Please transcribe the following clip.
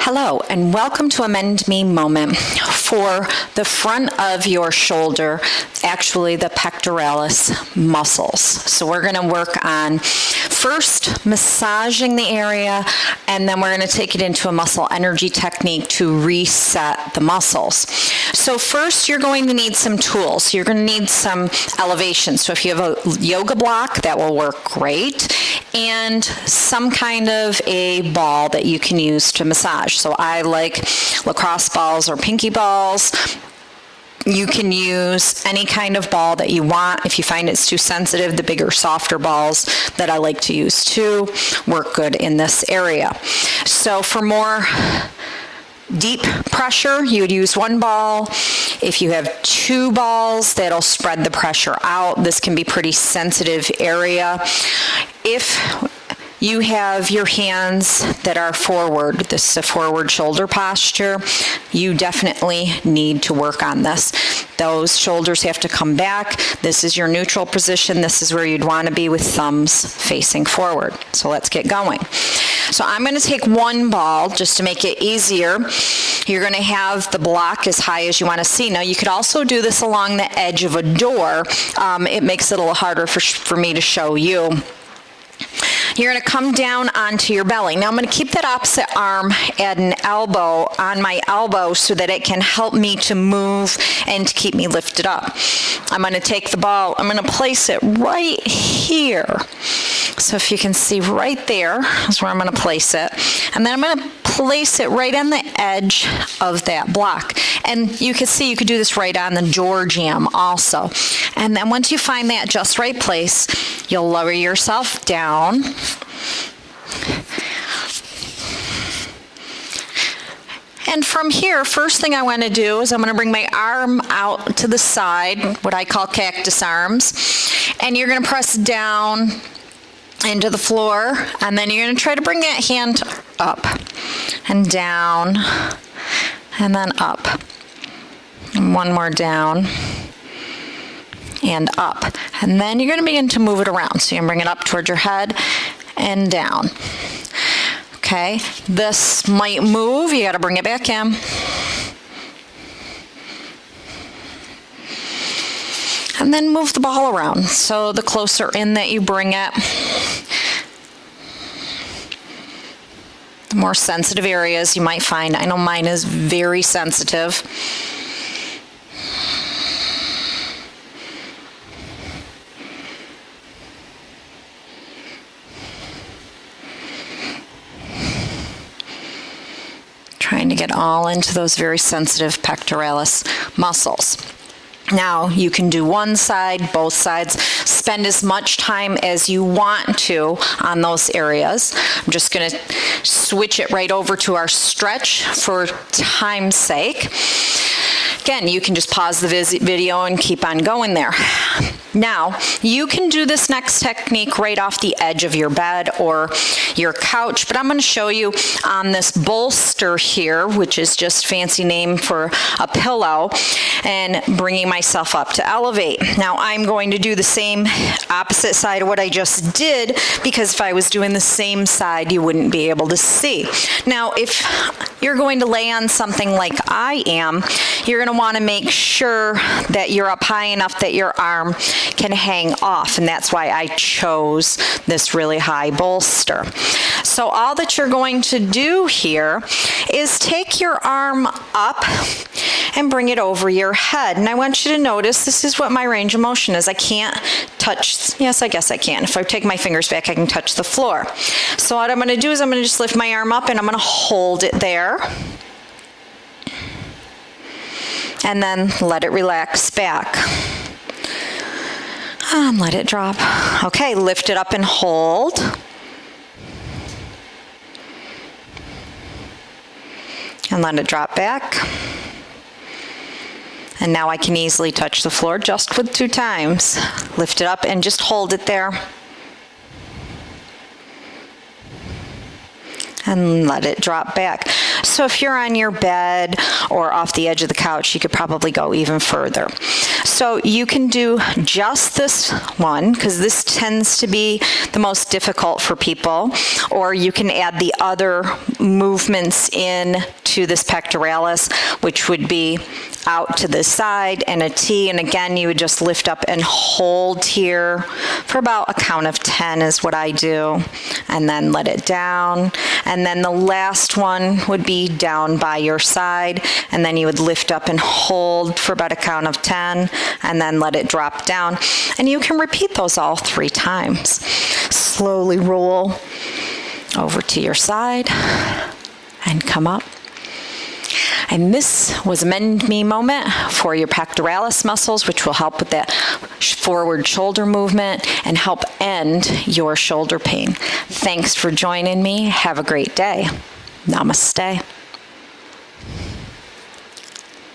Hello, and welcome to Amend Me Moment for the front of your shoulder, actually the pectoralis muscles. So we're going to work on first massaging the area, and then we're going to take it into a muscle energy technique to reset the muscles. So first you're going to need some tools. You're going to need some elevation. So if you have a yoga block, that will work great, and some kind of a ball that you can use to massage. So I like lacrosse balls or pinky balls. You can use any kind of ball that you want. If you find it's too sensitive, the bigger, softer balls that I like to use too work good in this area. So for more deep pressure, you would use one ball. If you have two balls, that'll spread the pressure out. This can be pretty sensitive area. If you have your hands that are forward, this is a forward shoulder posture, you definitely need to work on this. Those shoulders have to come back. This is your neutral position. This is where you'd want to be with thumbs facing forward. So let's get going. So I'm going to take one ball just to make it easier. You're going to have the block as high as you want to see. Now you could also do this along the edge of a door. It makes it a little harder for me to show you. You're going to come down onto your belly. Now I'm going to keep that opposite arm at an elbow, on my elbow, so that it can help me to move and to keep me lifted up. I'm going to take the ball, I'm going to place it right here. So if you can see right there is where I'm going to place it. And then I'm going to place it right on the edge of that block. And you can see you could do this right on the door jamb also. And then once you find that just right place, you'll lower yourself down. And from here, first thing I want to do is I'm going to bring my arm out to the side, what I call cactus arms. And you're going to press down into the floor, and then you're going to try to bring that hand up and down and then up. And one more down and up. And then you're going to begin to move it around. So you're going to bring it up towards your head and down. Okay, this might move. You got to bring it back in. And then move the ball around. So the closer in that you bring it, the more sensitive areas you might find. I know mine is very sensitive. Trying to get all into those very sensitive pectoralis muscles. Now you can do one side, both sides. Spend as much time as you want to on those areas. I'm just going to switch it right over to our stretch for time's sake. Again, you can just pause the video and keep on going there. Now, you can do this next technique right off the edge of your bed or your couch, but I'm going to show you on this bolster here, which is just fancy name for a pillow, and bringing myself up to elevate. Now, I'm going to do the same opposite side of what I just did, because if I was doing the same side, you wouldn't be able to see. Now, if you're going to lay on something like I am, you're going to want to make sure that you're up high enough that your arm can hang off, and that's why I chose this really high bolster. So all that you're going to do here is take your arm up and bring it over your head. And I want you to notice this is what my range of motion is. I can't touch, yes, I guess I can. If I take my fingers back, I can touch the floor. So what I'm going to do is I'm going to just lift my arm up and I'm going to hold it there. And then let it relax back. And let it drop. Okay, lift it up and hold. And let it drop back. And now I can easily touch the floor just with 2 times. Lift it up and just hold it there. And let it drop back. So if you're on your bed or off the edge of the couch, you could probably go even further. So you can do just this one, because this tends to be the most difficult for people, or you can add the other movements in to this pectoralis, which would be out to the side and a T, and again you would just lift up and hold here for about a count of 10 is what I do, and then let it down. And then the last one would be down by your side, and then you would lift up and hold for about a count of 10 and then let it drop down. And you can repeat those all 3 times. Slowly roll over to your side and come up. And this was a Mend Me moment for your pectoralis muscles, which will help with that forward shoulder movement and help end your shoulder pain. Thanks for joining me. Have a great day. Namaste.